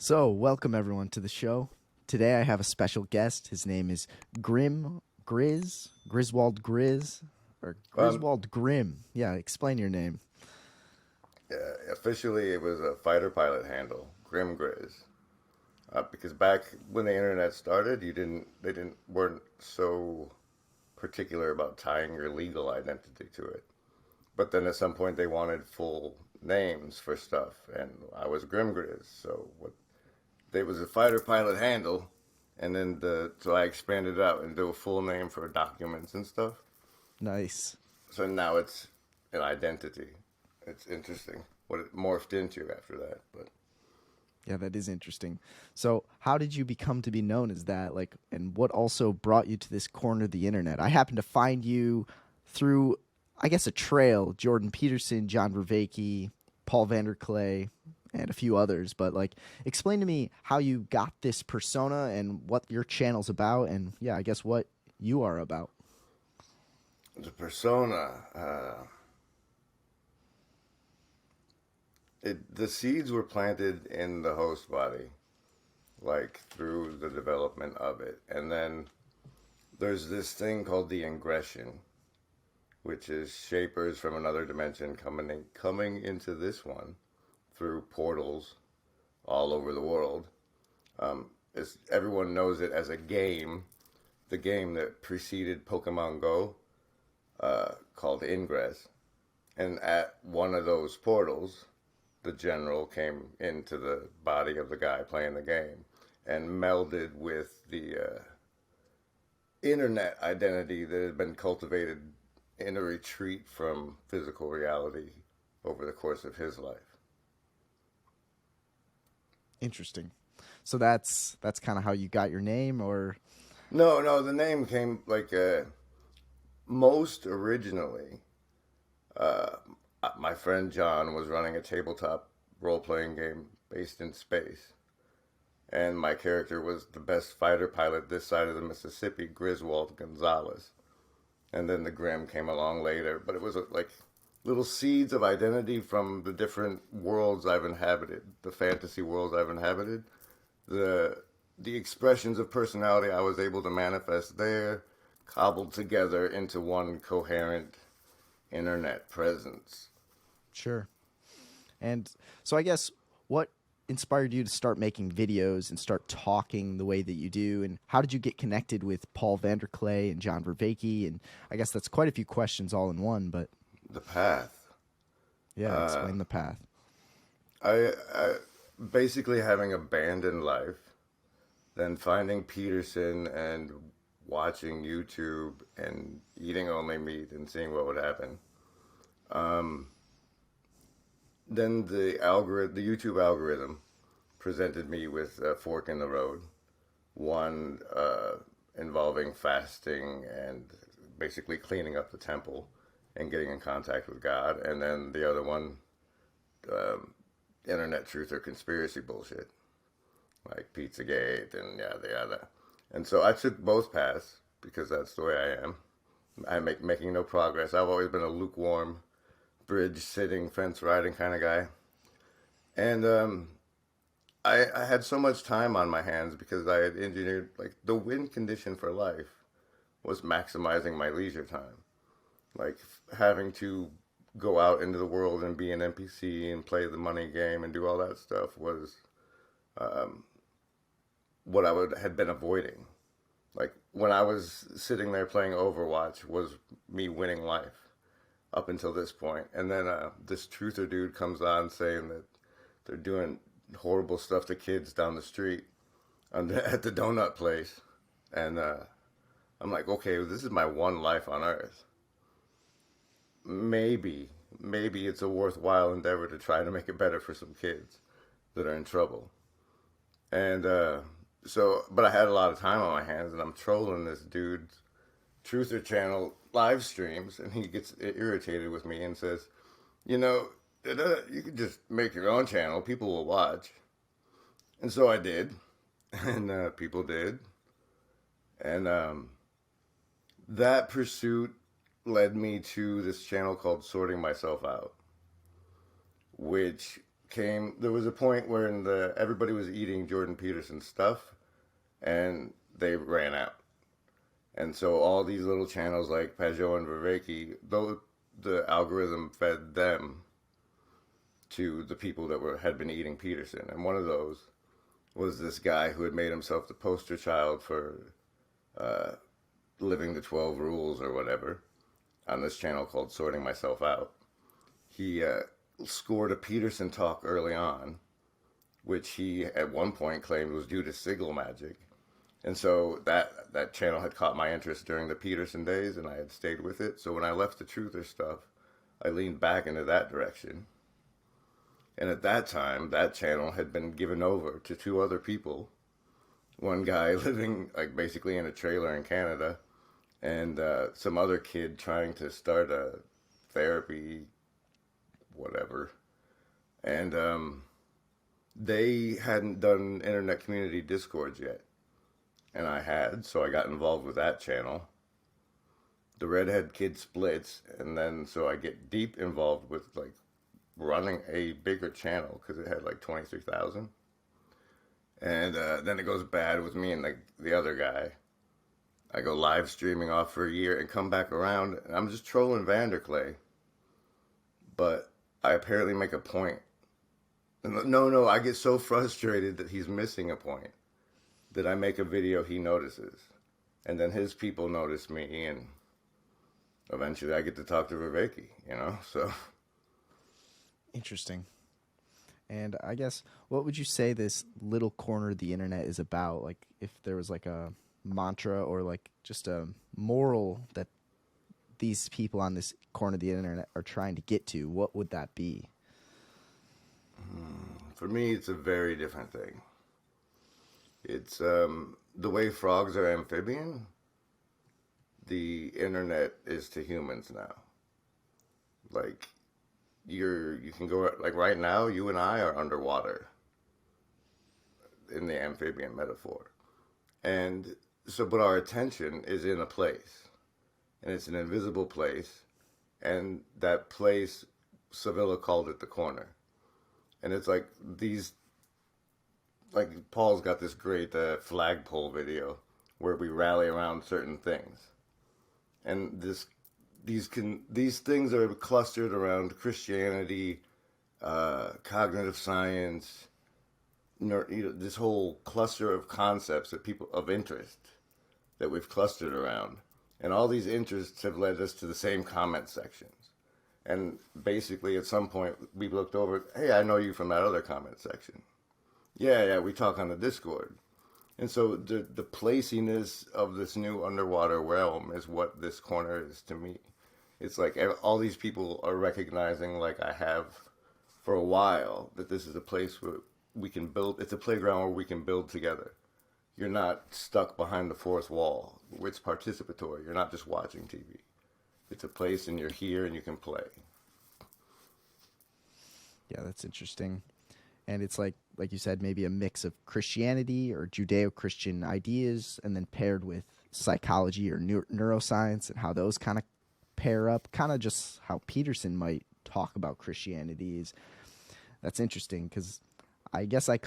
So, welcome everyone to the show. Today I have a special guest. His name is Griswold Grizz, or Griswold Grim. Yeah, explain your name. Officially, it was a fighter pilot handle, GrimGriz. Because back when the internet started, weren't so particular about tying your legal identity to it. But then at some point, they wanted full names for stuff, and I was GrimGriz. So there was a fighter pilot handle, and then so I expanded it out into a full name for documents and stuff. Nice. So now it's an identity. It's interesting what it morphed into after that, but Yeah, that is interesting. So, how did you become to be known as that? And what also brought you to this corner of the internet? I happened to find you through, I guess, a trail. Jordan Peterson, John Vervaeke, Paul Vanderklay, and a few others. But explain to me how you got this persona and what your channel's about, and I guess what you are about. the persona. The seeds were planted in the host body, through the development of it. And then there's this thing called the ingression, which is shapers from another dimension coming into this one through portals all over the world. Everyone knows it as a game, the game that preceded Pokemon Go, called Ingress. And at one of those portals, the general came into the body of the guy playing the game and melded with the internet identity that had been cultivated in a retreat from physical reality over the course of his life. Interesting. So that's kind of how you got your name, or? No, the name came most originally. My friend John was running a tabletop role-playing game based in space. And my character was the best fighter pilot this side of the Mississippi, Griswold Gonzalez. And then the Grim came along later. But it was little seeds of identity from the different worlds I've inhabited, the fantasy worlds I've inhabited, the expressions of personality I was able to manifest there, cobbled together into one coherent internet presence. Sure. And so I guess what inspired you to start making videos and start talking the way that you do? And how did you get connected with Paul Vanderklay and John Vervaeke? And I guess that's quite a few questions all in one, but... The path. Yeah, explain the path. I basically having abandoned life, then finding Peterson and watching YouTube and eating only meat and seeing what would happen. Then the YouTube algorithm presented me with a fork in the road. One involving fasting and basically cleaning up the temple and getting in contact with God. And then the other one, internet truth or conspiracy bullshit, like Pizzagate and yada yada. And so I took both paths because that's the way I am. I'm making no progress. I've always been a lukewarm, bridge sitting, fence riding kind of guy. And I had so much time on my hands because I had engineered, the win condition for life was maximizing my leisure time. Having to go out into the world and be an NPC and play the money game and do all that stuff was what I had been avoiding. When I was sitting there playing Overwatch was me winning life up until this point. And then this truther dude comes on saying that they're doing horrible stuff to kids down the street at the donut place. And I'm like, okay, this is my one life on Earth. Maybe it's a worthwhile endeavor to try to make it better for some kids that are in trouble. And but I had a lot of time on my hands, and I'm trolling this dude's Truther channel live streams, and he gets irritated with me and says, you could just make your own channel. People will watch. And so I did, and people did. And that pursuit led me to this channel called Sorting Myself Out, which there was a point where everybody was eating Jordan Peterson stuff, and they ran out. And so all these little channels like Pajot and Vervaeke, though the algorithm fed them to the people that had been eating Peterson. And one of those was this guy who had made himself the poster child for living the 12 rules or whatever on this channel called Sorting Myself Out. He scored a Peterson talk early on, which he at one point claimed was due to signal magic. And so that channel had caught my interest during the Peterson days, and I had stayed with it. So when I left the Truther stuff, I leaned back into that direction. And at that time, that channel had been given over to two other people. One guy living like basically in a trailer in Canada, and some other kid trying to start a therapy, whatever. And they hadn't done internet community discords yet. And I had, so I got involved with that channel. The Redhead Kid splits, and then so I get deep involved with like running a bigger channel because it had like 23,000. And then it goes bad with me and the other guy. I go live streaming off for a year and come back around, and I'm just trolling Vanderclay. But I apparently make a point. No, I get so frustrated that he's missing a point that I make a video he notices. And then his people notice me, and eventually I get to talk to Vervaeke, so. Interesting. And I guess, what would you say this little corner of the internet is about? Like, if there was like a mantra or like just a moral that these people on this corner of the internet are trying to get to, what would that be? For me, it's a very different thing. It's the way frogs are amphibian, the internet is to humans now. Like, you can go, like right now, you and I are underwater in the amphibian metaphor. And so, but our attention is in a place, and it's an invisible place, and that place, Sevilla called it the corner. And it's like like Paul's got this great flagpole video where we rally around certain things. And these things are clustered around Christianity, cognitive science, this whole cluster of concepts of interest that we've clustered around. And all these interests have led us to the same comment sections. And basically at some point we looked over, hey, I know you from that other comment section. Yeah, we talk on the Discord. And so the placiness of this new underwater realm is what this corner is to me. It's like all these people are recognizing, like I have for a while, that this is a place where we can build. It's a playground where we can build together. You're not stuck behind the fourth wall. It's participatory. You're not just watching TV. It's a place and you're here and you can play. Yeah, that's interesting. And it's like you said, maybe a mix of Christianity or Judeo-Christian ideas, and then paired with psychology or neuroscience and how those kind of pair up. Kind of just how Peterson might talk about Christianity. That's interesting because I guess I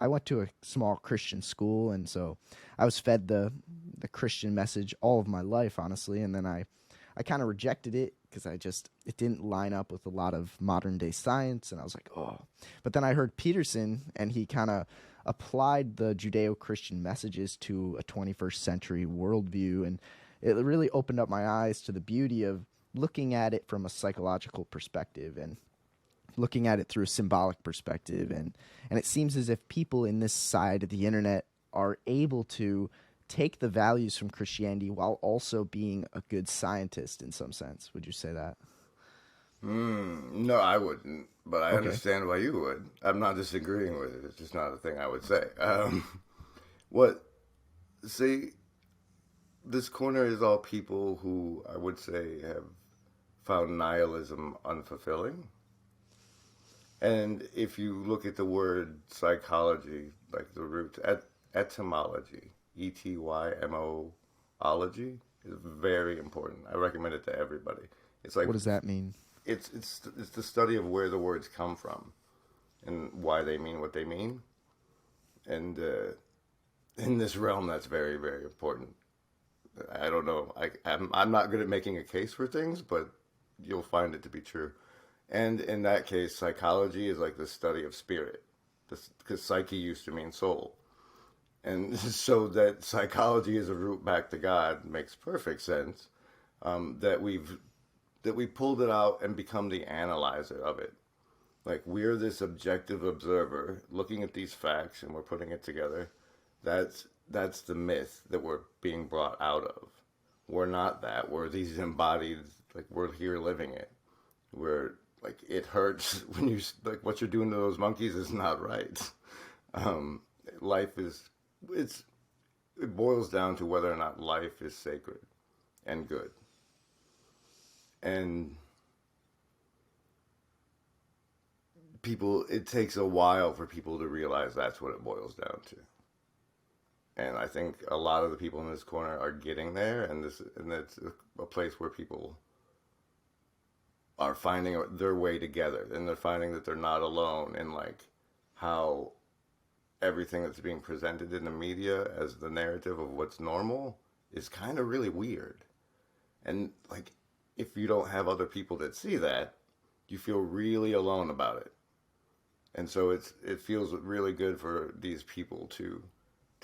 went to a small Christian school, and so I was fed the Christian message all of my life, honestly, and then I kind of rejected it because it didn't line up with a lot of modern day science, and I was like, oh. But then I heard Peterson, and he kind of applied the Judeo-Christian messages to a 21st century worldview, and it really opened up my eyes to the beauty of looking at it from a psychological perspective and looking at it through a symbolic perspective. And it seems as if people in this side of the internet are able to take the values from Christianity while also being a good scientist in some sense. Would you say that? No, I wouldn't, but I understand why you would. I'm not disagreeing with it. It's just not a thing I would say. This corner is all people who I would say have found nihilism unfulfilling. And if you look at the word psychology, like the root, etymology, ETYMO-ology, is very important. I recommend it to everybody. It's like, what does that mean? it's the study of where the words come from and why they mean what they mean. And in this realm, that's very, very important. I don't know. I'm not good at making a case for things, but you'll find it to be true. And in that case, psychology is like the study of spirit, because psyche used to mean soul. And so that psychology is a route back to God makes perfect sense. That we pulled it out and become the analyzer of it. Like, we're this objective observer looking at these facts and we're putting it together. That's the myth that we're being brought out of. We're not that. We're these embodied, like, we're here living it. We're like, it hurts when you, like, what you're doing to those monkeys is not right. Life is, it boils down to whether or not life is sacred and good. And people, it takes a while for people to realize that's what it boils down to. And I think a lot of the people in this corner are getting there, and that's a place where people are finding their way together, and they're finding that they're not alone in, like, how everything that's being presented in the media as the narrative of what's normal is kind of really weird. And, like, if you don't have other people that see that, you feel really alone about it. And so it feels really good for these people to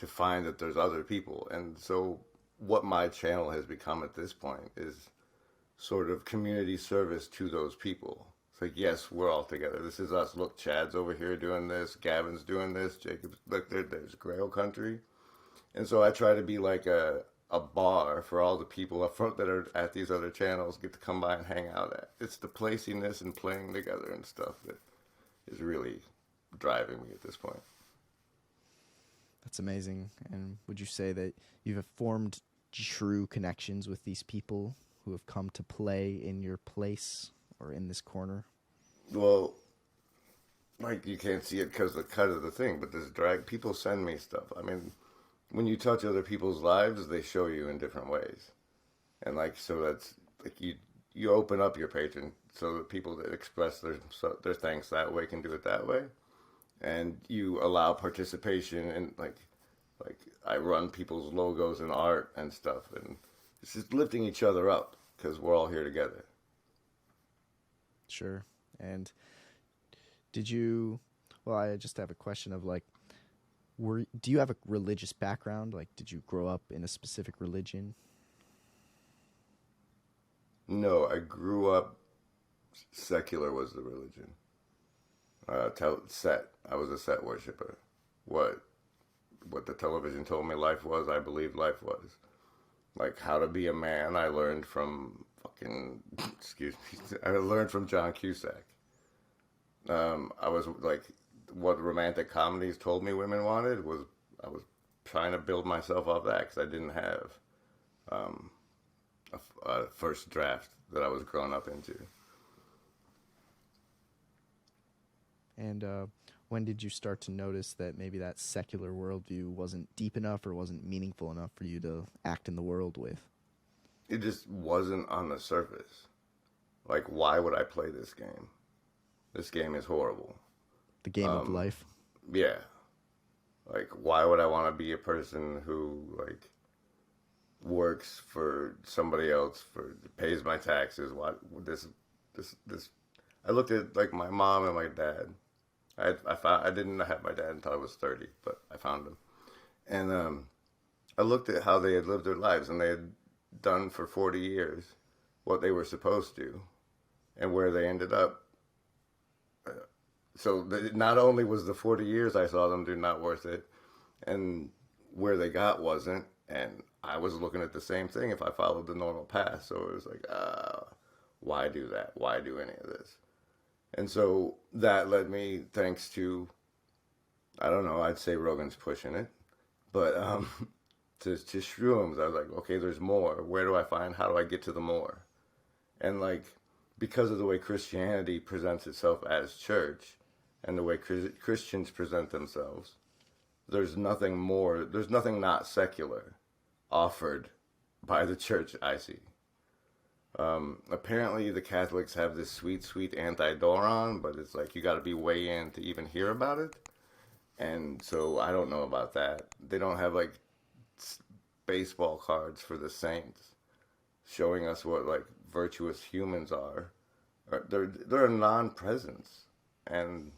find that there's other people. And so what my channel has become at this point is sort of community service to those people. It's like, yes, we're all together. This is us. Look, Chad's over here doing this. Gavin's doing this. Jacob's, look, there's Grail Country. And so I try to be like a bar for all the people up front that are at these other channels get to come by and hang out at. It's the placiness and playing together and stuff that is really driving me at this point. That's amazing. And would you say that you've formed true connections with these people who have come to play in your place or in this corner? Well, like, you can't see it because of the cut of the thing, but this drag, people send me stuff. I mean, when you touch other people's lives, they show you in different ways. And, like, so that's, like, you open up your Patreon so that people that express their thanks that way can do it that way. And you allow participation in, like I run people's logos and art and stuff. And it's just lifting each other up because we're all here together. Sure. And I just have a question of, like, do you have a religious background? Like, did you grow up in a specific religion? No, I grew up, secular was the religion. Set. I was a set worshiper. What the television told me life was, I believed life was. Like, how to be a man, I learned from I learned from John Cusack. I was like, what romantic comedies told me women wanted was, I was trying to build myself off that because I didn't have a first draft that I was growing up into. And when did you start to notice that maybe that secular worldview wasn't deep enough or wasn't meaningful enough for you to act in the world with? It just wasn't on the surface. Like, why would I play this game? This game is horrible. The game of life? Yeah. Like, why would I want to be a person who, like, works for somebody else, pays my taxes? What this? I looked at, like, my mom and my dad. I didn't have my dad until I was 30, but I found him. And I looked at how they had lived their lives, and they had done for 40 years what they were supposed to, and where they ended up. So not only was the 40 years I saw them do not worth it, and where they got wasn't, and I was looking at the same thing if I followed the normal path. So it was like, why do that? Why do any of this? And so that led me, thanks to, I don't know, I'd say Rogan's pushing it, but to shrooms, I was like, okay, there's more. Where do I find, how do I get to the more? And, like, because of the way Christianity presents itself as church and the way Christians present themselves, there's nothing more, there's nothing not secular offered by the church I see. Apparently, the Catholics have this sweet, sweet anti-Doron, but it's like you got to be way in to even hear about it. And so I don't know about that. They don't have like baseball cards for the saints showing us what like virtuous humans are. They're a non-presence, and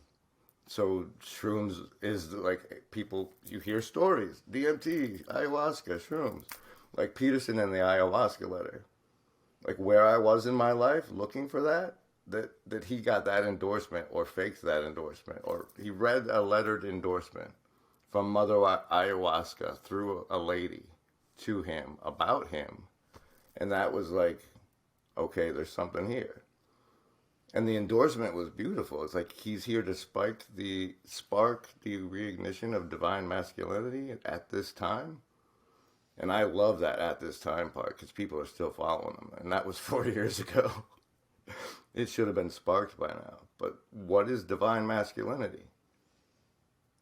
so shrooms is like people. You hear stories, DMT, ayahuasca, shrooms, like Peterson in the ayahuasca letter, like where I was in my life looking for that he got that endorsement or faked that endorsement, or he read a lettered endorsement from Mother Ayahuasca through a lady to him about him, and that was like, okay, there's something here. And the endorsement was beautiful. It's like he's here to spark the reignition of divine masculinity at this time. And I love that at this time part because people are still following him. And that was 40 years ago. It should have been sparked by now. But what is divine masculinity?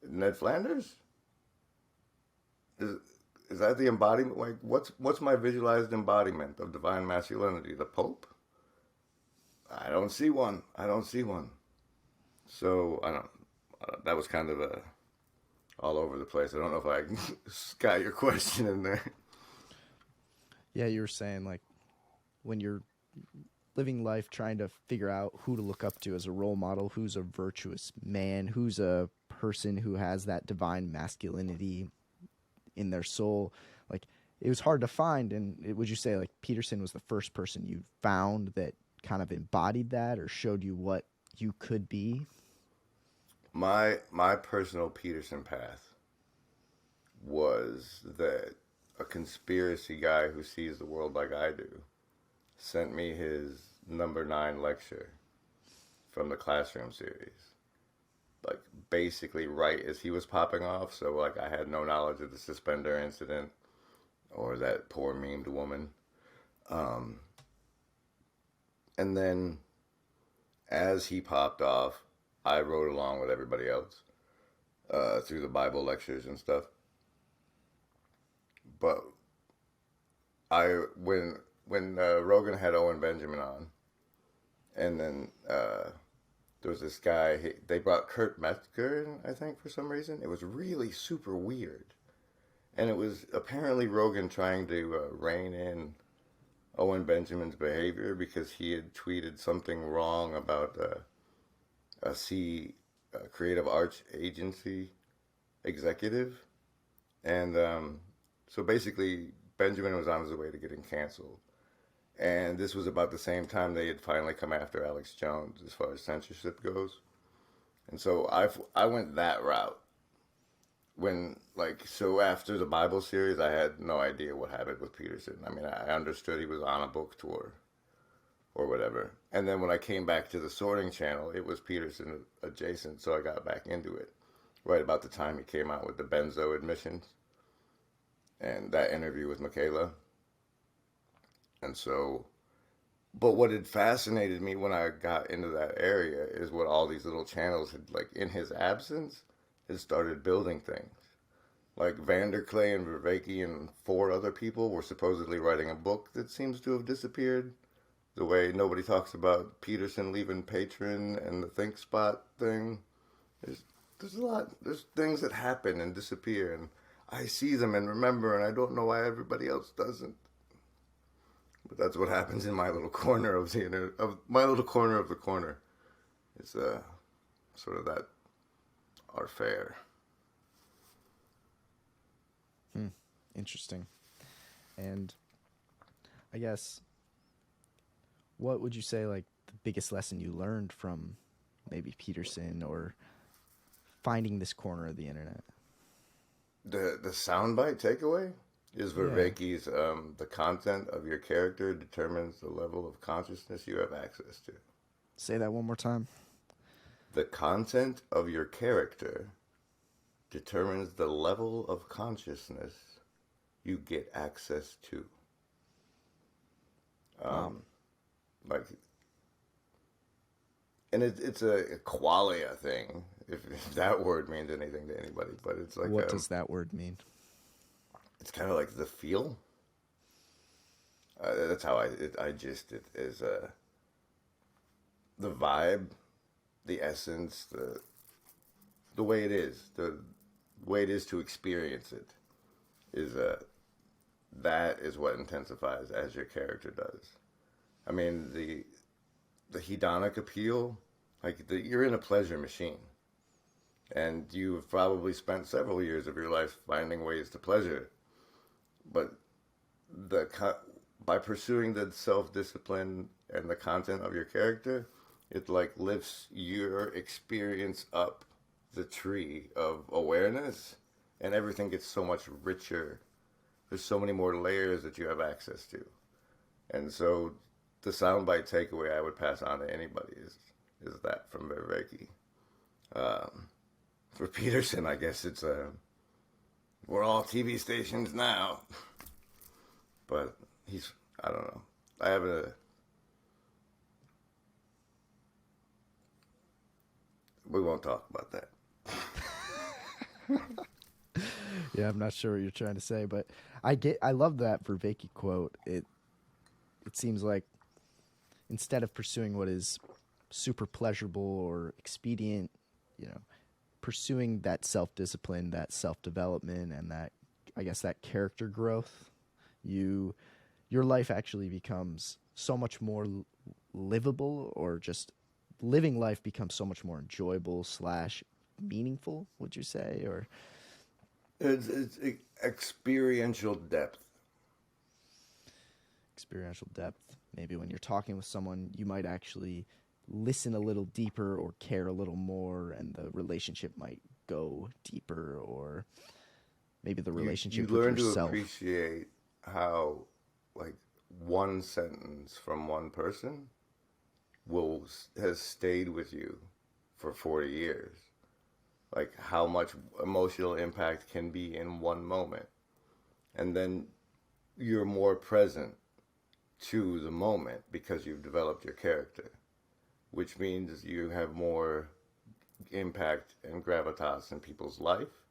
Ned Flanders? Is that the embodiment? Like, what's my visualized embodiment of divine masculinity? The Pope? I don't see one. So I don't. That was kind of all over the place. I don't know if I got your question in there. Yeah, you were saying like when you're living life trying to figure out who to look up to as a role model, who's a virtuous man, who's a person who has that divine masculinity in their soul. Like it was hard to find. And would you say like Peterson was the first person you found that kind of embodied that or showed you what you could be? My personal Peterson path was that a conspiracy guy who sees the world like I do sent me his number 9 lecture from the Classroom series, like basically right as he was popping off. So like I had no knowledge of the suspender incident or that poor memed woman. And then as he popped off, I rode along with everybody else through the Bible lectures and stuff. But when Rogan had Owen Benjamin on, and then there was this guy, they brought Kurt Metzger in, I think, for some reason. It was really super weird. And it was apparently Rogan trying to rein in Owen Benjamin's behavior because he had tweeted something wrong about a creative arts agency executive. And so basically Benjamin was on his way to getting canceled. And this was about the same time they had finally come after Alex Jones as far as censorship goes. And so I went that route. So after the Bible series, I had no idea what happened with Peterson. I mean, I understood he was on a book tour or whatever. And then when I came back to the Sorting channel, it was Peterson adjacent, so I got back into it right about the time he came out with the Benzo admissions and that interview with Michaela. And so, but what had fascinated me when I got into that area is what all these little channels had, like, in his absence, had started building things. Like Vanderklay and Vervaeke and 4 other people were supposedly writing a book that seems to have disappeared. The way nobody talks about Peterson leaving Patron and the Think Spot thing. There's a lot. There's things that happen and disappear, and I see them and remember, and I don't know why everybody else doesn't. But that's what happens in my little corner of my little corner of the corner. It's sort of that our fair. Interesting. And I guess, what would you say like the biggest lesson you learned from maybe Peterson or finding this corner of the internet? The soundbite takeaway is Vervaeke's the content of your character determines the level of consciousness you have access to. Say that one more time. The content of your character determines the level of consciousness you get access to. And it's a qualia thing, if that word means anything to anybody. But it's like, what does that word mean? It's kind of like the feel. That's how I gist it, is the vibe, the essence, the way it is, the way it is to experience it, is that is what intensifies as your character does. I mean, the hedonic appeal, you're in a pleasure machine, and you've probably spent several years of your life finding ways to pleasure, but by pursuing the self-discipline and the content of your character, it like lifts your experience up the tree of awareness, and everything gets so much richer. There's so many more layers that you have access to. And so the soundbite takeaway I would pass on to anybody is that from Vervaeke. For Peterson, I guess it's we're all TV stations now. But I don't know. We won't talk about that. Yeah, I'm not sure what you're trying to say, but I love that Vervaeke quote. It seems like instead of pursuing what is super pleasurable or expedient, pursuing that self-discipline, that self-development, and that, I guess, that character growth, your life actually becomes so much more livable, or just living life becomes so much more enjoyable / meaningful, would you say? Or it's experiential depth. Experiential depth. Maybe when you're talking with someone, you might actually listen a little deeper or care a little more, and the relationship might go deeper, or maybe the relationship you learn with yourself. To appreciate how, like, one sentence from one person has stayed with you for 40 years. Like, how much emotional impact can be in one moment. And then you're more present to the moment because you've developed your character, which means you have more impact and gravitas in people's life.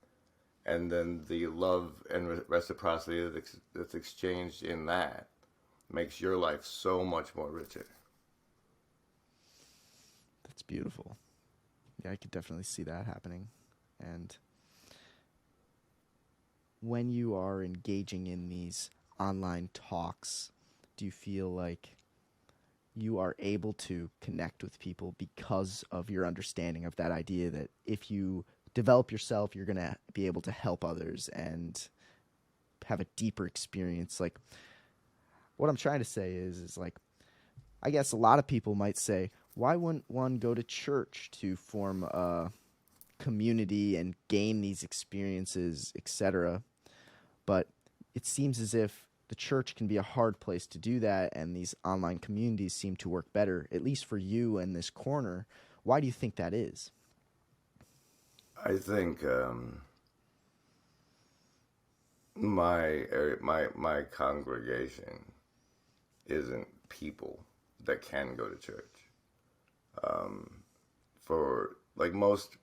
And then the love and reciprocity that's exchanged in that makes your life so much more richer. That's beautiful. Yeah, I could definitely see that happening. And when you are engaging in these online talks, do you feel like you are able to connect with people because of your understanding of that idea that if you develop yourself, you're going to be able to help others and have a deeper experience? Like, what I'm trying to say is like, I guess a lot of people might say, why wouldn't one go to church to form a community and gain these experiences, etc.? But it seems as if the church can be a hard place to do that, and these online communities seem to work better, at least for you in this corner. Why do you think that is? I think my congregation isn't people that can go to church. For like most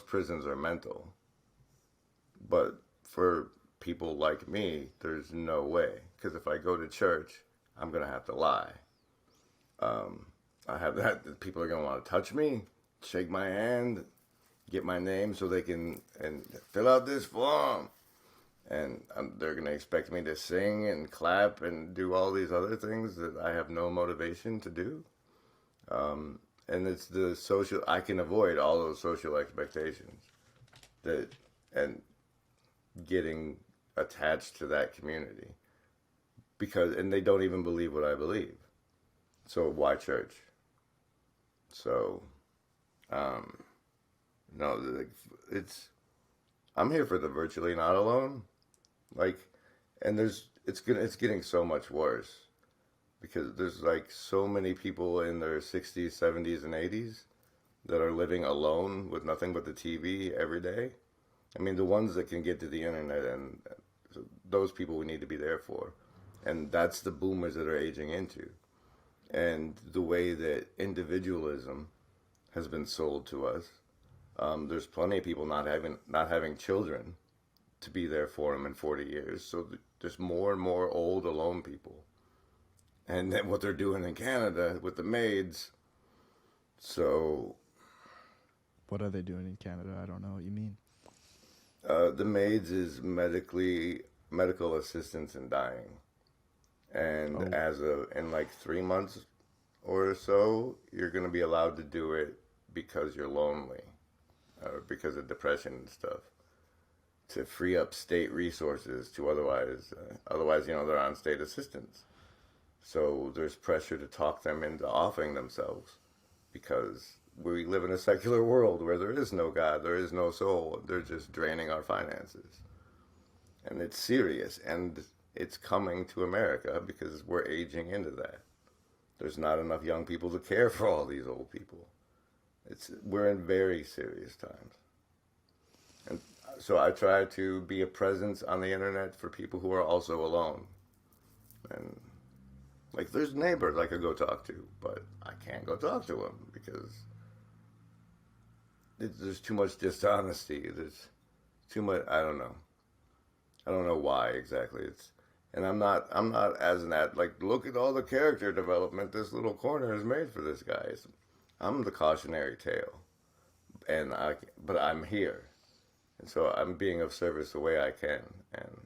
prisons are mental, but for people like me, there's no way, because if I go to church, I'm gonna have to lie. I have that. People are gonna want to touch me, shake my hand, get my name so they can and fill out this form, and they're gonna expect me to sing and clap and do all these other things that I have no motivation to do. And it's the social. I can avoid all those social expectations and getting attached to that community and they don't even believe what I believe. So why church? So, no, I'm here for the virtually not alone. Like, and it's getting so much worse because there's like so many people in their 60s, 70s, and 80s that are living alone with nothing but the TV every day. I mean, the ones that can get to the internet, and those people we need to be there for. And that's the boomers that are aging into. And the way that individualism has been sold to us, there's plenty of people not having children to be there for them in 40 years. So there's more and more old alone people. and then what they're doing in Canada with the maids. So What are they doing in Canada? I don't know what you mean. the maids is medical assistance in dying, and Oh, in like 3 months or so, you're going to be allowed to do it because you're lonely, because of depression and stuff, to free up state resources to otherwise, they're on state assistance. So there's pressure to talk them into offing themselves because we live in a secular world where there is no God, there is no soul. They're just draining our finances. And it's serious, and it's coming to America because we're aging into that. There's not enough young people to care for all these old people. We're in very serious times. And so I try to be a presence on the internet for people who are also alone. And like, there's neighbors I could go talk to, but I can't go talk to them because there's too much dishonesty. There's too much. I don't know. I don't know why exactly. And I'm not as an ad. Like, look at all the character development this little corner has made for this guy. I'm the cautionary tale, but I'm here, and so I'm being of service the way I can. And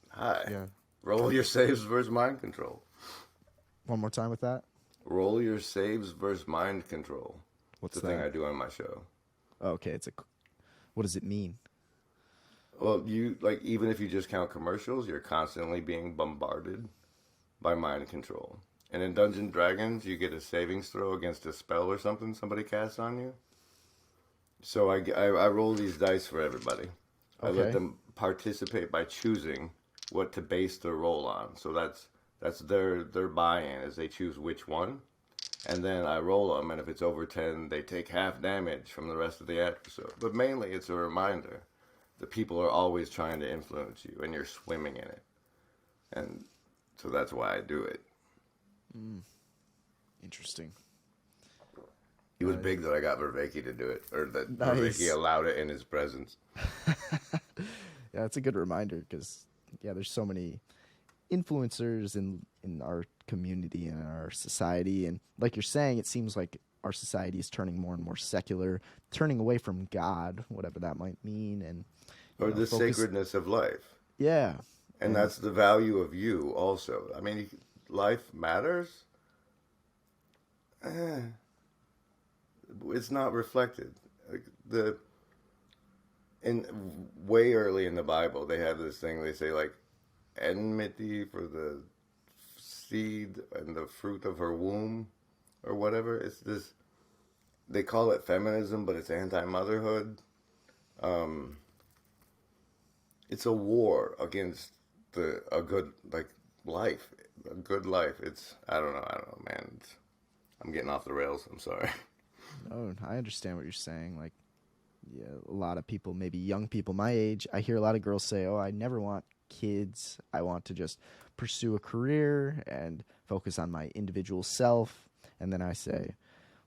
hi. yeah. Roll your saves versus mind control. One more time with that. Roll your saves versus mind control. What's It's the that? thing I do on my show. Oh, okay, what does it mean? Well, even if you just count commercials, you're constantly being bombarded by mind control. And in Dungeons and Dragons, you get a savings throw against a spell or something somebody casts on you. So I roll these dice for everybody. I let Okay. them participate by choosing what to base their roll on. So that's their buy-in, is they choose which one, and then I roll them. And if it's over 10, they take half damage from the rest of the episode. But mainly, it's a reminder that people are always trying to influence you, and you're swimming in it. And so that's why I do it. Interesting. He was big that I got Vervaeke to do it, or that Nice. Vervaeke allowed it in his presence. Yeah, it's a good reminder because there's so many influencers in our community and our society, and like you're saying, it seems like our society is turning more and more secular, turning away from God, whatever that might mean, and Or the focus. sacredness of life. Yeah, And that's the value of you also. I mean, life matters. It's not reflected. Like in way early in the Bible, they have this thing. They say like, enmity for the seed and the fruit of her womb, or whatever. It's this. They call it feminism, but it's anti-motherhood. It's a war against a good life, a good life. I don't know, man. I'm getting off the rails. I'm sorry. Oh, I understand what you're saying. Like, yeah, a lot of people, maybe young people my age, I hear a lot of girls say, "Oh, I never want kids. I want to just pursue a career and focus on my individual self." And then I say,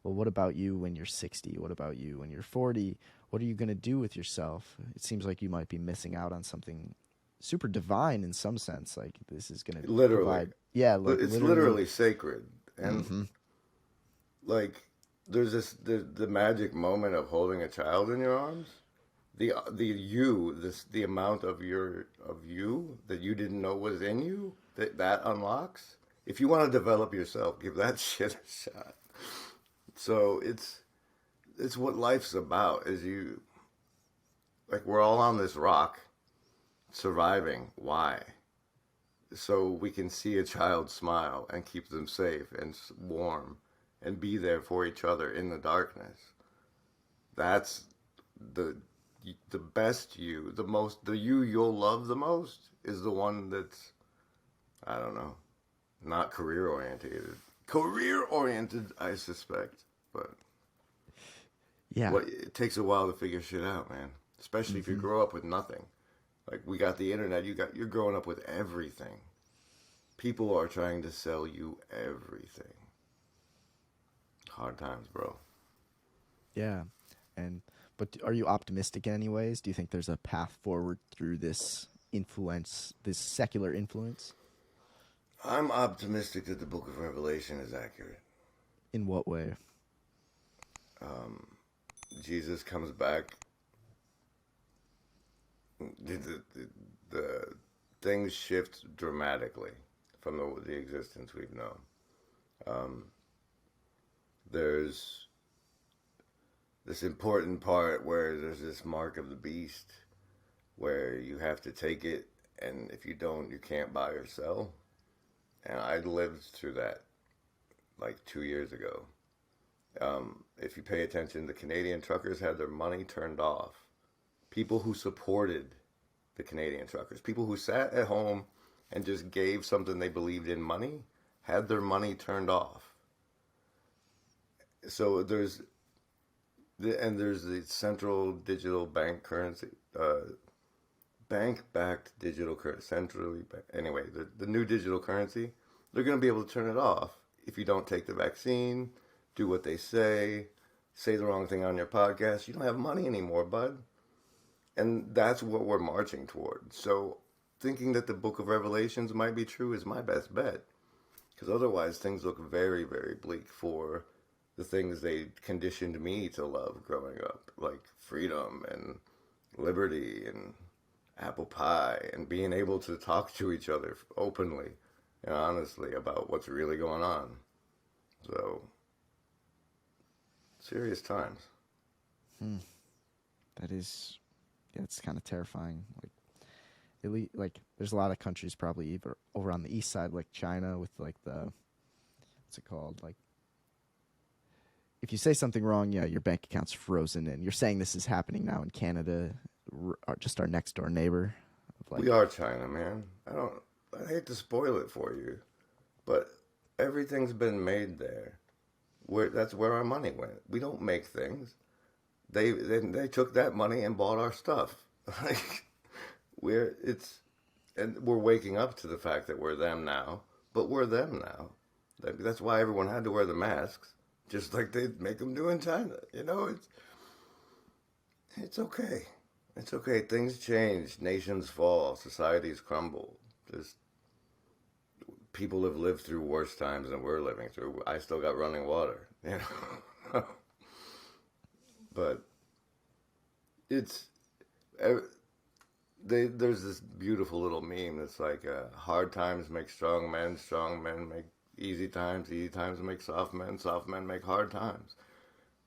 "Well, what about you when you're 60? What about you when you're 40? What are you going to do with yourself? It seems like you might be missing out on something super divine in some sense. Like, this is going to Literally. provide." Yeah, like It's literally sacred. And Mhm. like, there's the magic moment of holding a child in your arms. The amount of you that you didn't know was in you, that unlocks. If you want to develop yourself, give that shit a shot. So it's what life's about. We're all on this rock, surviving. Why? So we can see a child smile and keep them safe and warm and be there for each other in the darkness. That's the best you. The you you'll love the most is the one that's, I don't know, not career oriented. Career oriented, I suspect, but Yeah. it takes a while to figure shit out, man. Especially if you grow up with nothing. Like, we got the internet, you're growing up with everything. People are trying to sell you everything. Hard times, bro. Yeah. But are you optimistic in any ways? Do you think there's a path forward through this influence, this secular influence? I'm optimistic that the Book of Revelation is accurate. In what way? Jesus comes back. The things shift dramatically from the existence we've known. There's this important part where there's this mark of the beast where you have to take it, and if you don't, you can't buy or sell. And I lived through that like 2 years ago. If you pay attention, the Canadian truckers had their money turned off. People who supported the Canadian truckers, people who sat at home and just gave something they believed in money, had their money turned off. So there's the central digital bank currency, bank-backed digital currency, anyway, the new digital currency, they're going to be able to turn it off if you don't take the vaccine, do what they say the wrong thing on your podcast. You don't have money anymore, bud. And that's what we're marching toward. So thinking that the Book of Revelations might be true is my best bet. Because otherwise things look very, very bleak for the things they conditioned me to love growing up. Like freedom and liberty and apple pie and being able to talk to each other openly and honestly about what's really going on. So, serious times. That is, yeah, it's kind of terrifying. Like there's a lot of countries probably either over on the east side, like China, with like what's it called? Like, if you say something wrong, yeah, your bank account's frozen. And you're saying this is happening now in Canada, just our next door neighbor. We are China, man. I hate to spoil it for you, but everything's been made there. That's where our money went. We don't make things. They took that money and bought our stuff. Like we're waking up to the fact that we're them now, but we're them now. That's why everyone had to wear the masks, just like they make them do in China. You know, it's okay. It's okay. Things change. Nations fall. Societies crumble. Just people have lived through worse times than we're living through. I still got running water, you know. But there's this beautiful little meme that's like, hard times make strong men make easy times make soft men make hard times.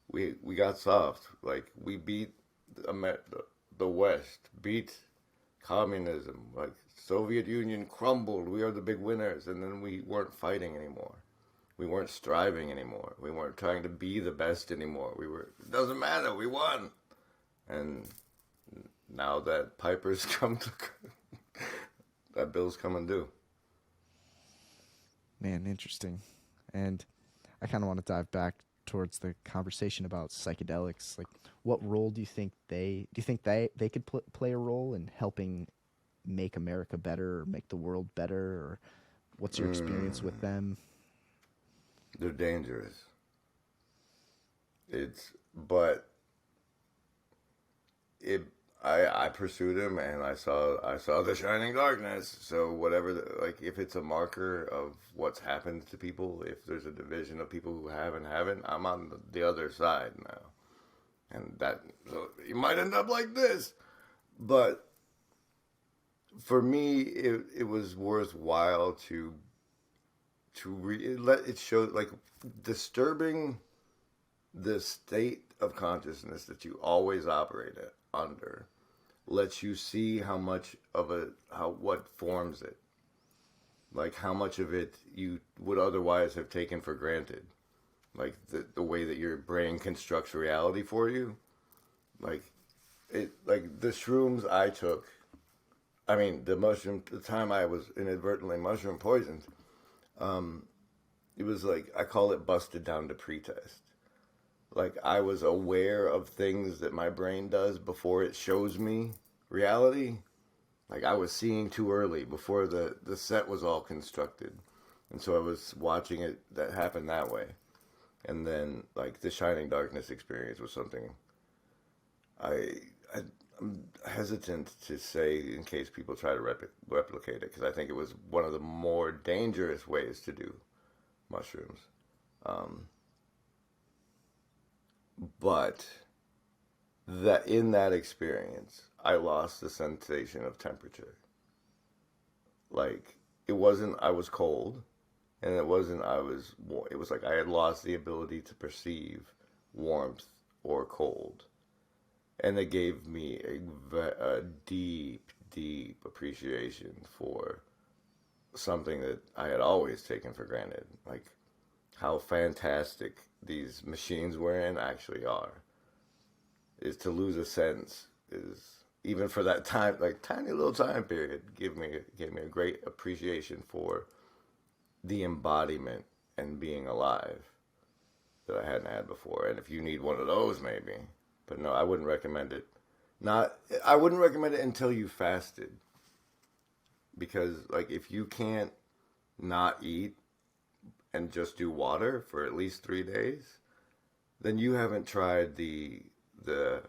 We got soft. Like, we beat the West, beat communism. Like, Soviet Union crumbled. We are the big winners. And then we weren't fighting anymore. We weren't striving anymore. We weren't trying to be the best anymore. It doesn't matter. We won. And now that Piper's come to, that bill's coming due. Man, interesting. And I kind of want to dive back towards the conversation about psychedelics. Like, what role do you think they could play a role in helping make America better or make the world better? Or what's your experience with them? They're dangerous. I pursued him and I saw the shining darkness. So whatever, like, if it's a marker of what's happened to people, if there's a division of people who have and haven't, I'm on the other side now. And so you might end up like this. But for me, it was worthwhile to let it show, like, disturbing the state of consciousness that you always operate under lets you see how much of what forms it, like how much of it you would otherwise have taken for granted, like the way that your brain constructs reality for you. Like the shrooms I took, I mean the time I was inadvertently mushroom poisoned, it was like, I call it busted down to pretest. Like, I was aware of things that my brain does before it shows me reality. Like, I was seeing too early before the set was all constructed. And so I was watching it that happen that way. And then, like, the Shining Darkness experience was something I'm hesitant to say in case people try to replicate it, because I think it was one of the more dangerous ways to do mushrooms. Um, but that in that experience, I lost the sensation of temperature. Like, it wasn't I was cold, and it wasn't I was warm. It was like I had lost the ability to perceive warmth or cold. And it gave me a deep, deep appreciation for something that I had always taken for granted. Like how fantastic these machines we're in actually are. Is to lose a sense is, even for that time, like tiny little time period, gave me a great appreciation for the embodiment and being alive that I hadn't had before. And if you need one of those, maybe. But no, I wouldn't recommend it. I wouldn't recommend it until you fasted. Because, like, if you can't not eat and just do water for at least 3 days, then you haven't tried then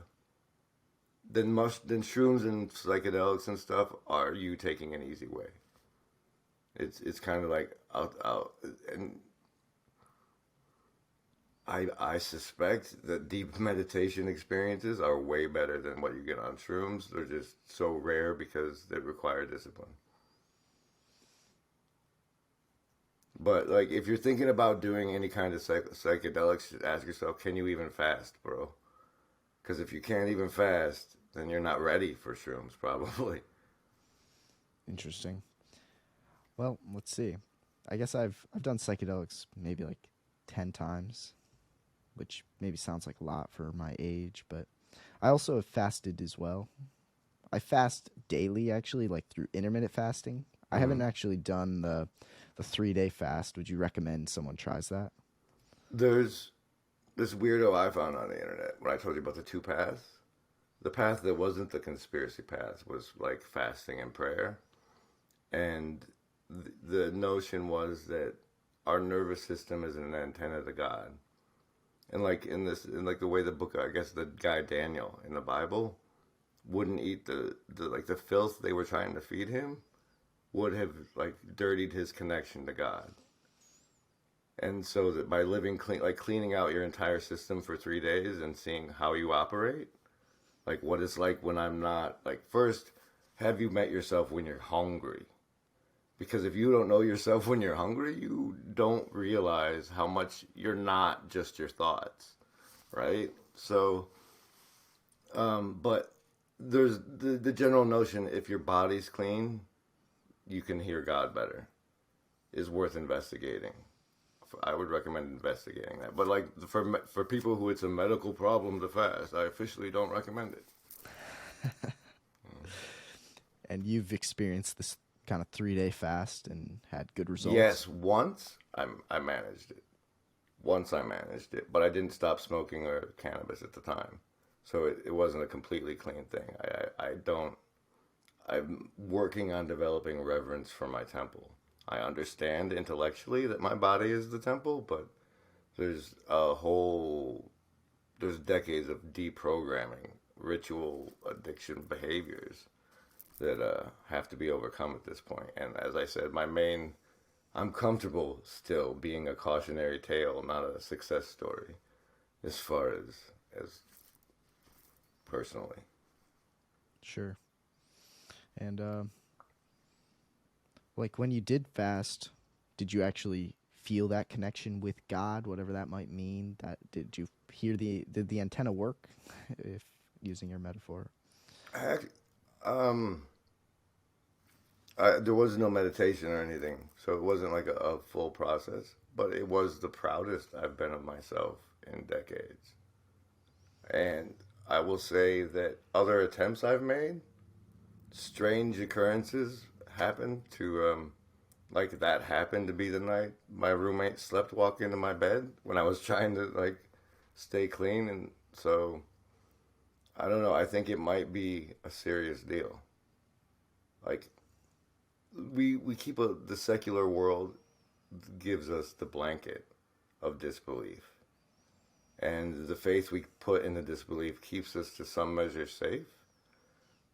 shrooms and psychedelics and stuff are you taking an easy way. It's kind of like out and I suspect that deep meditation experiences are way better than what you get on shrooms. They're just so rare because they require discipline. But, like, if you're thinking about doing any kind of psychedelics, ask yourself, can you even fast, bro? Because if you can't even fast, then you're not ready for shrooms, probably. Interesting. Well, let's see. I guess I've done psychedelics maybe like 10 times, which maybe sounds like a lot for my age, but I also have fasted as well. I fast daily, actually, like through intermittent fasting. I haven't actually done the 3-day fast. Would you recommend someone tries that? There's this weirdo I found on the internet when I told you about the two paths. The path that wasn't the conspiracy path was like fasting and prayer. And the notion was that our nervous system is an antenna to God. And like in the way the book, I guess the guy Daniel in the Bible wouldn't eat the filth they were trying to feed him would have like dirtied his connection to God. And so that by living clean, like cleaning out your entire system for 3 days and seeing how you operate, like what it's like when I'm not, like, first, have you met yourself when you're hungry? Because if you don't know yourself when you're hungry, you don't realize how much you're not just your thoughts, right? So, but there's the general notion, if your body's clean, you can hear God better, is worth investigating. I would recommend investigating that. But like for people who it's a medical problem to fast, I officially don't recommend it. And you've experienced this kind of 3-day fast and had good results? Yes, once I managed it. Once I managed it, but I didn't stop smoking or cannabis at the time. So it wasn't a completely clean thing. I'm working on developing reverence for my temple. I understand intellectually that my body is the temple, but there's decades of deprogramming, ritual addiction behaviors that have to be overcome at this point. And as I said, I'm comfortable still being a cautionary tale, not a success story, as far as personally. Sure. And like when you did fast, did you actually feel that connection with God, whatever that might mean? Did you hear did the antenna work, if using your metaphor? There was no meditation or anything, so it wasn't like a full process, but it was the proudest I've been of myself in decades. And I will say that other attempts I've made, strange occurrences happened to, like that happened to be the night my roommate slept walk into my bed when I was trying to like stay clean. And so, I don't know, I think it might be a serious deal. Like, we keep the secular world gives us the blanket of disbelief. And the faith we put in the disbelief keeps us to some measure safe.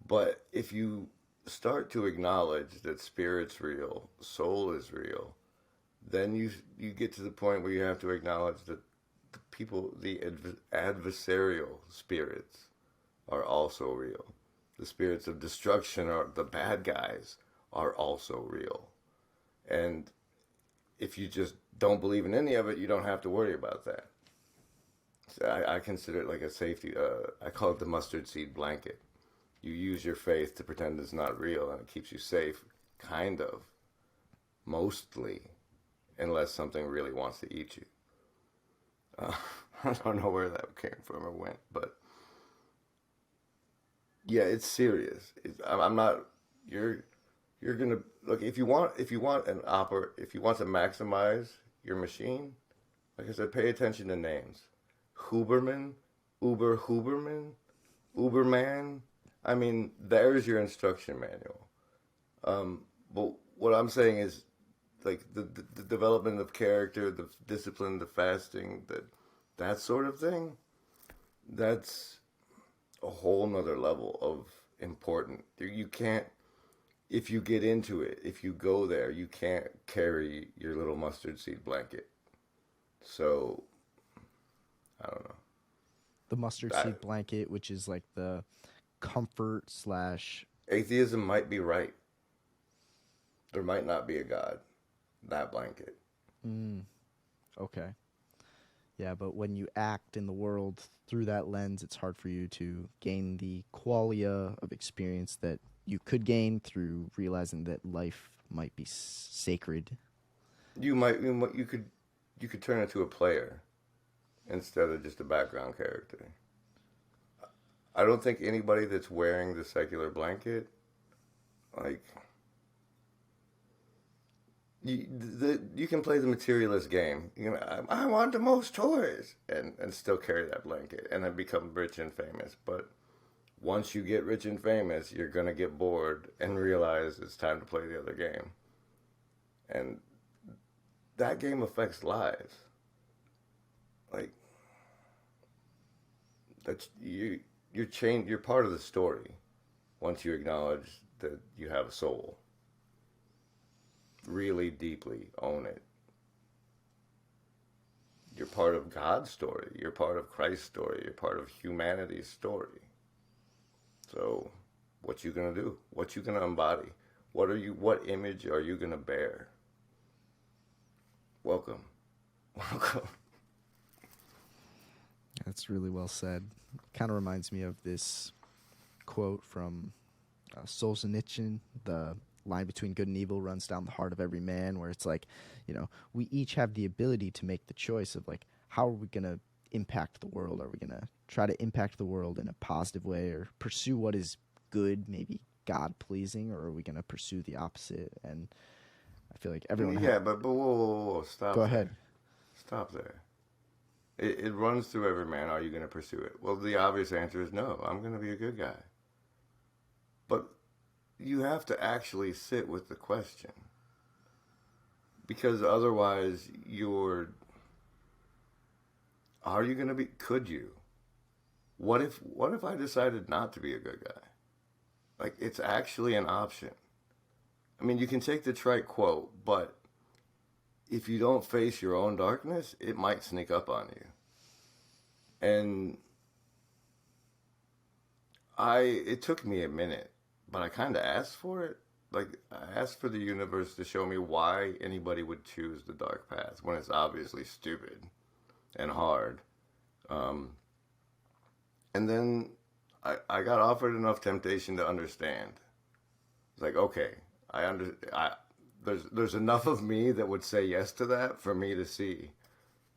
But if you start to acknowledge that spirit's real, soul is real, then you get to the point where you have to acknowledge that the people, the adversarial spirits, are also real. The spirits of destruction, are the bad guys, are also real. And if you just don't believe in any of it, you don't have to worry about that. So I consider it like a safety. I call it the mustard seed blanket. You use your faith to pretend it's not real, and it keeps you safe, kind of, mostly, unless something really wants to eat you. I don't know where that came from or went, but yeah, it's serious. I'm not. You're gonna look if you want if you want to maximize your machine. Like I said, pay attention to names. Huberman, Uberman. I mean, there's your instruction manual. But what I'm saying is, like the development of character, the discipline, the fasting, that sort of thing. That's a whole nother level of important. You can't, if you get into it, if you go there, you can't carry your little mustard seed blanket. So, I don't know. The mustard seed blanket, which is like the comfort slash... Atheism might be right. There might not be a God. That blanket. Okay. Yeah, but when you act in the world through that lens, it's hard for you to gain the qualia of experience that you could gain through realizing that life might be sacred. You could turn into a player instead of just a background character. I don't think anybody that's wearing the secular blanket, like, you can play the materialist game. You know, I want the most toys, and still carry that blanket, and then become rich and famous. But once you get rich and famous, you're gonna get bored and realize it's time to play the other game. And that game affects lives. Like, that's you're part of the story once you acknowledge that you have a soul. Really deeply own it. You're part of God's story. You're part of Christ's story. You're part of humanity's story. So, what you gonna do? What you gonna embody? What image are you gonna bear? Welcome. Welcome. That's really well said. Kind of reminds me of this quote from Solzhenitsyn, the line between good and evil runs down the heart of every man, where it's like, you know, we each have the ability to make the choice of, like, how are we going to impact the world? Are we going to try to impact the world in a positive way or pursue what is good, maybe God-pleasing, or are we going to pursue the opposite? And I feel like everyone... Yeah, but whoa, stop. Go ahead. Stop there. It runs through every man. Are you going to pursue it? Well, the obvious answer is no. I'm going to be a good guy. But you have to actually sit with the question. Because otherwise, are you going to be, could you? What if I decided not to be a good guy? Like, it's actually an option. I mean, you can take the trite quote, but if you don't face your own darkness, it might sneak up on you. And it took me a minute, but I kind of asked for it. Like, I asked for the universe to show me why anybody would choose the dark path when it's obviously stupid and hard. And then I got offered enough temptation to understand. It's like, okay, there's enough of me that would say yes to that for me to see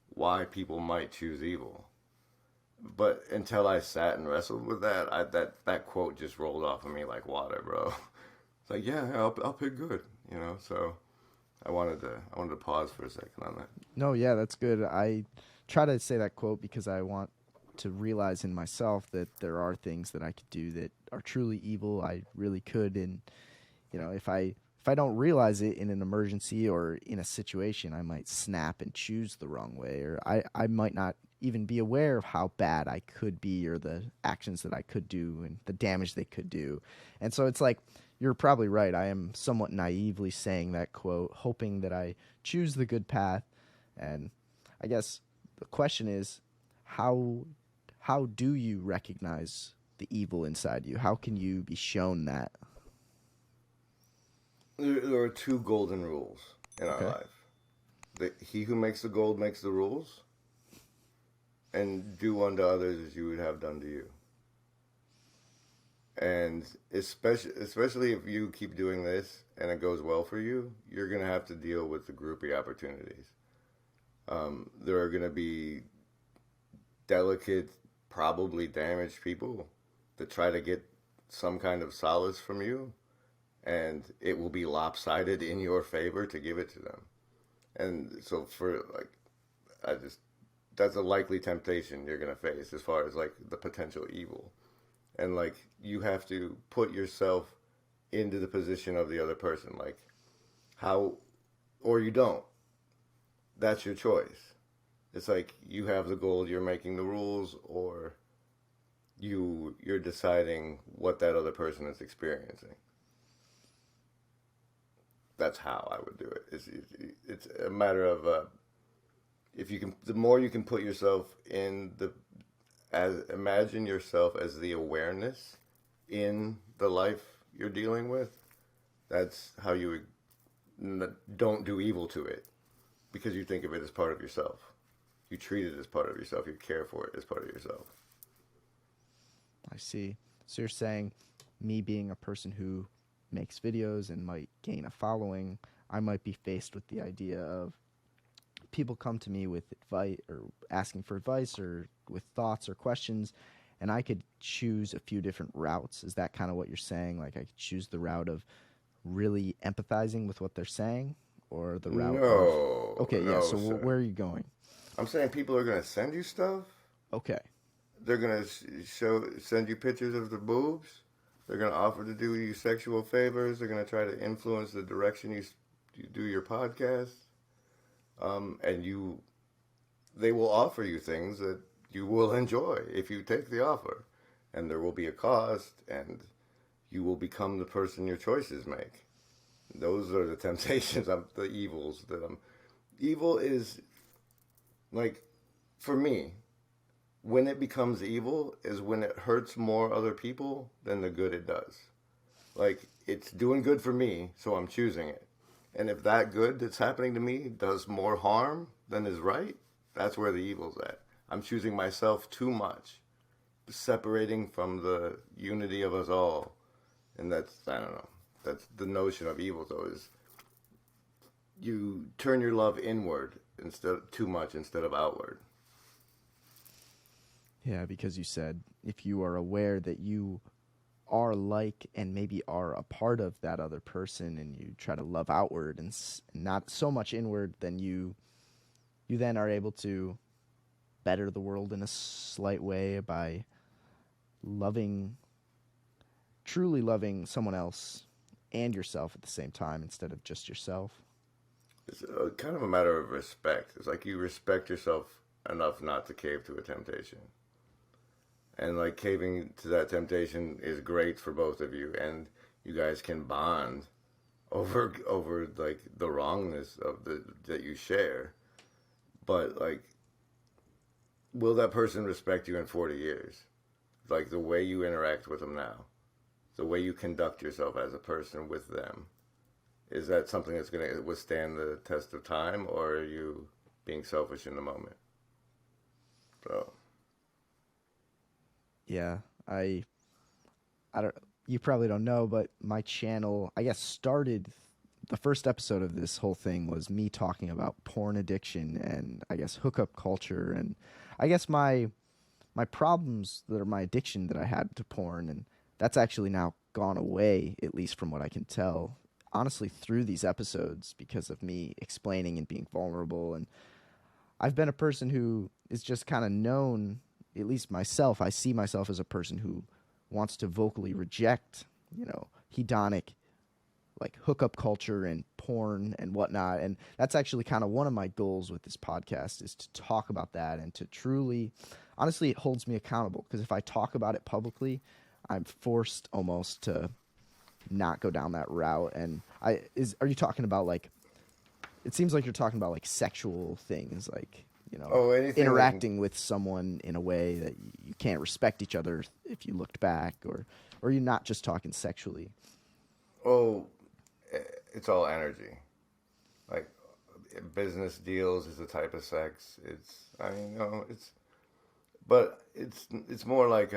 why people might choose evil. But until I sat and wrestled with that, that quote just rolled off of me like water, bro. It's like, yeah, I'll pick good, you know. So I wanted to pause for a second on that. No, yeah, that's good. I try to say that quote because I want to realize in myself that there are things that I could do that are truly evil. I really could, and you know, if I if I don't realize it in an emergency or in a situation, I might snap and choose the wrong way, or I might not even be aware of how bad I could be or the actions that I could do and the damage they could do. And so it's like, you're probably right. I am somewhat naively saying that quote, hoping that I choose the good path. And I guess the question is, how do you recognize the evil inside you? How can you be shown that? There are two golden rules in our life. He who makes the gold makes the rules, and do unto others as you would have done to you. And especially if you keep doing this and it goes well for you, you're going to have to deal with the groupie opportunities. There are going to be delicate, probably damaged people that try to get some kind of solace from you, and it will be lopsided in your favor to give it to them. And so that's a likely temptation you're going to face as far as like the potential evil. And like, you have to put yourself into the position of the other person, like how, or you don't. That's your choice. It's like, you have the gold, you're making the rules, or you're deciding what that other person is experiencing. That's how I would do it. It's a matter of if you can, the more you can put yourself in imagine yourself as the awareness in the life you're dealing with. That's how you don't do evil to it, because you think of it as part of yourself. You treat it as part of yourself. You care for it as part of yourself. I see. So you're saying, me being a person who makes videos and might gain a following, I might be faced with the idea of people come to me with advice or asking for advice or with thoughts or questions, and I could choose a few different routes. Is that kind of what you're saying? Like, I could choose the route of really empathizing with what they're saying, or the route of... Okay, no, yeah, so sir. where are you going? I'm saying people are going to send you stuff. Okay. They're going to send you pictures of the boobs. They're going to offer to do you sexual favors. They're going to try to influence the direction you do your podcast. And they will offer you things that you will enjoy if you take the offer. And there will be a cost, and you will become the person your choices make. Those are the temptations, the evils that evil is, like, for me, when it becomes evil is when it hurts more other people than the good it does. Like, it's doing good for me, so I'm choosing it. And if that good that's happening to me does more harm than is right, that's where the evil's at. I'm choosing myself too much, separating from the unity of us all. And that's, I don't know, that's the notion of evil, though, is you turn your love inward too much instead of outward. Yeah, because you said if you are aware that you are like and maybe are a part of that other person, and you try to love outward and not so much inward, then you then are able to better the world in a slight way by truly loving someone else and yourself at the same time instead of just yourself. It's kind of a matter of respect. It's like you respect yourself enough not to cave to a temptation. And like, caving to that temptation is great for both of you, and you guys can bond over like the wrongness of that you share. But like, will that person respect you in 40 years? Like, the way you interact with them now, the way you conduct yourself as a person with them, is that something that's going to withstand the test of time, or are you being selfish in the moment? So. Yeah, I don't. You probably don't know, but my channel, I guess, started. The first episode of this whole thing was me talking about porn addiction and, I guess, hookup culture, and I guess my problems, that are my addiction that I had to porn, and that's actually now gone away, at least from what I can tell. Honestly, through these episodes, because of me explaining and being vulnerable, and I've been a person who is just kind of known. At least myself, I see myself as a person who wants to vocally reject, hedonic like hookup culture and porn and whatnot. And that's actually kind of one of my goals with this podcast, is to talk about that and to truly, honestly, it holds me accountable, because if I talk about it publicly, I'm forced almost to not go down that route. And are you talking about like, it seems like you're talking about like sexual things, like, interacting with someone in a way that you can't respect each other if you looked back, or you're not just talking sexually? Oh, it's all energy. Like, business deals is a type of sex. But it's more like,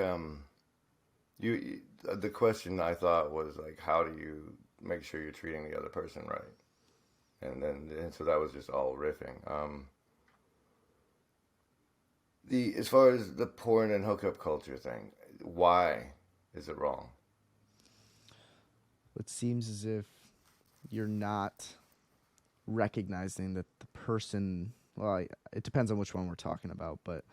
the question I thought was like, how do you make sure you're treating the other person right? And so that was just all riffing. As far as the porn and hookup culture thing, why is it wrong? It seems as if you're not recognizing that the person, well, it depends on which one we're talking about, but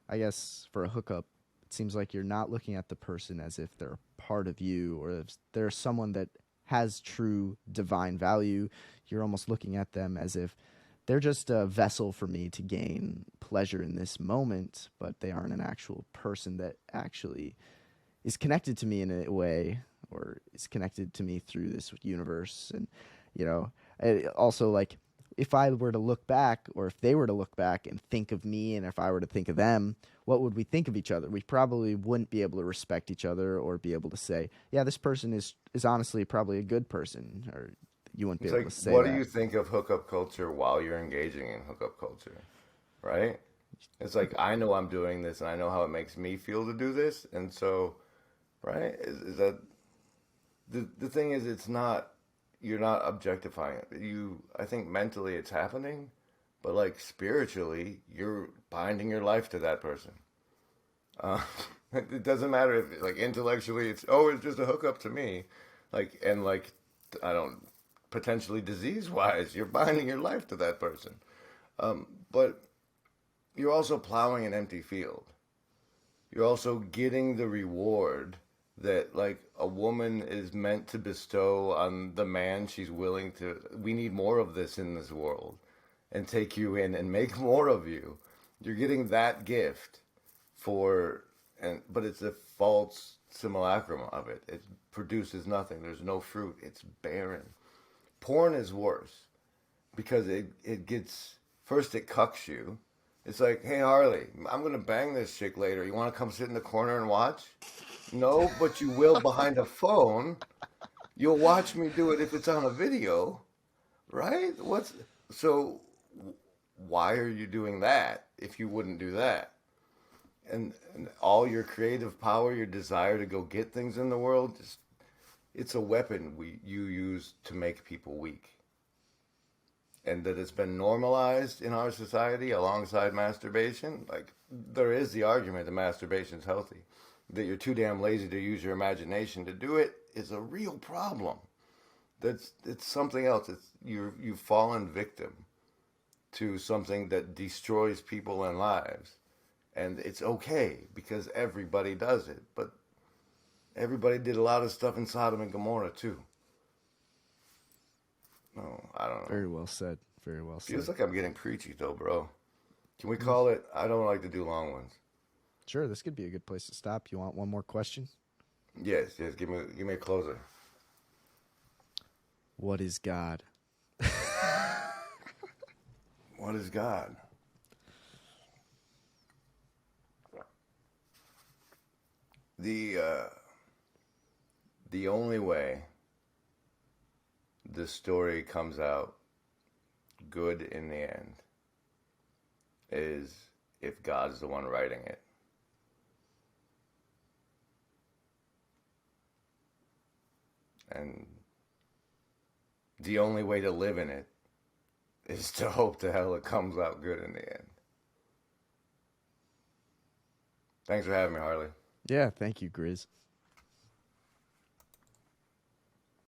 I guess for a hookup, it seems like you're not looking at the person as if they're a part of you, or if they're someone that has true divine value. You're almost looking at them as if they're just a vessel for me to gain pleasure in this moment, but they aren't an actual person that actually is connected to me in a way, or is connected to me through this universe. And, also, like, if I were to look back, or if they were to look back and think of me, and if I were to think of them, what would we think of each other? We probably wouldn't be able to respect each other, or be able to say, yeah, this person is honestly probably a good person, or you wouldn't be able to say what that. do you think of hookup culture while you're engaging in hookup culture, right? It's like, I know I'm doing this, and I know how it makes me feel to do this, and so, right? Is that the thing is, it's not, you're not objectifying it. I think mentally it's happening, but like spiritually, you're binding your life to that person. It doesn't matter if, like, intellectually it's just a hookup to me, like, and like, I don't, potentially disease wise, you're binding your life to that person. But you're also plowing an empty field. You're also getting the reward that, like, a woman is meant to bestow on the man she's willing to. We need more of this in this world, and take you in and make more of you. You're getting that gift but it's a false simulacrum of it. It produces nothing. There's no fruit. It's barren. Porn is worse, because it gets, first it cucks you. It's like, hey, Harley, I'm going to bang this chick later. You want to come sit in the corner and watch? No, but you will behind a phone. You'll watch me do it if it's on a video, right? So why are you doing that if you wouldn't do that? And all your creative power, your desire to go get things in the world, it's a weapon you use to make people weak. And that it's been normalized in our society alongside masturbation. Like, there is the argument that masturbation's healthy. That you're too damn lazy to use your imagination to do it is a real problem. It's something else. You've fallen victim to something that destroys people and lives. And it's okay, because everybody does it. But everybody did a lot of stuff in Sodom and Gomorrah too. No, I don't know. Very well said. Very well said. Feels like I'm getting preachy though, bro. Can we call it? I don't like to do long ones. Sure, this could be a good place to stop. You want one more question? Yes. Give me a closer. What is God? What is God? The only way this story comes out good in the end is if God's the one writing it. And the only way to live in it is to hope to hell it comes out good in the end. Thanks for having me, Harley. Yeah, thank you, Grizz.